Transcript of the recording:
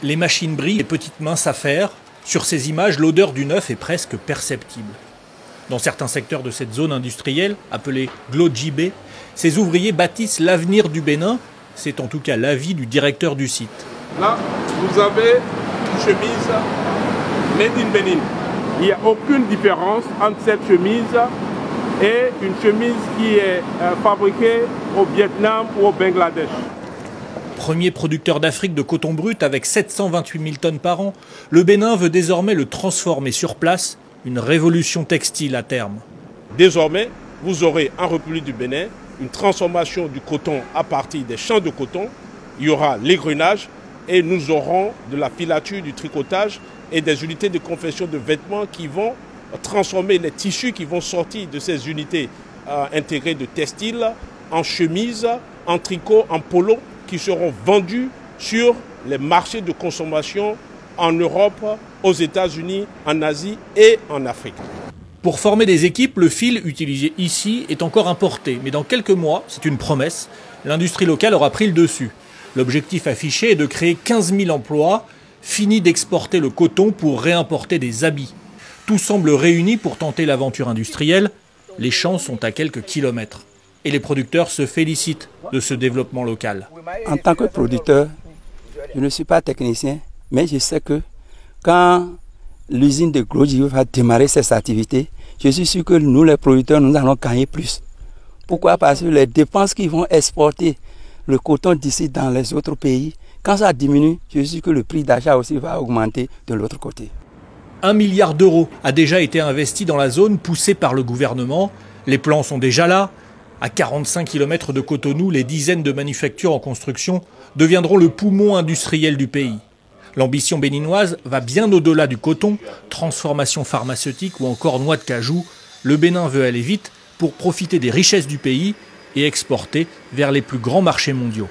Les machines brillent, les petites mains s'affairent. Sur ces images, l'odeur du neuf est presque perceptible. Dans certains secteurs de cette zone industrielle, appelée Glodjibé, ces ouvriers bâtissent l'avenir du Bénin. C'est en tout cas l'avis du directeur du site. Là, vous avez une chemise made in Bénin. Il n'y a aucune différence entre cette chemise et une chemise qui est fabriquée au Vietnam ou au Bangladesh. Premier producteur d'Afrique de coton brut avec 728 000 tonnes par an, le Bénin veut désormais le transformer sur place, une révolution textile à terme. Désormais, vous aurez en République du Bénin une transformation du coton à partir des champs de coton. Il y aura l'égrenage et nous aurons de la filature, du tricotage et des unités de confection de vêtements qui vont transformer les tissus qui vont sortir de ces unités intégrées de textile en chemises, en tricot, en polo, qui seront vendus sur les marchés de consommation en Europe, aux États-Unis, en Asie et en Afrique. Pour former des équipes, le fil utilisé ici est encore importé. Mais dans quelques mois, c'est une promesse, l'industrie locale aura pris le dessus. L'objectif affiché est de créer 15 000 emplois, fini d'exporter le coton pour réimporter des habits. Tout semble réuni pour tenter l'aventure industrielle. Les champs sont à quelques kilomètres. Et les producteurs se félicitent de ce développement local. En tant que producteur, je ne suis pas technicien, mais je sais que quand l'usine de Glodjibé va démarrer ses activités, je suis sûr que nous, les producteurs, nous allons gagner plus. Pourquoi? Parce que les dépenses qui vont exporter le coton d'ici dans les autres pays, quand ça diminue, je suis sûr que le prix d'achat aussi va augmenter de l'autre côté. 1 milliard d'euros a déjà été investi dans la zone poussée par le gouvernement. Les plans sont déjà là. À 45 km de Cotonou, les dizaines de manufactures en construction deviendront le poumon industriel du pays. L'ambition béninoise va bien au-delà du coton, transformation pharmaceutique ou encore noix de cajou. Le Bénin veut aller vite pour profiter des richesses du pays et exporter vers les plus grands marchés mondiaux.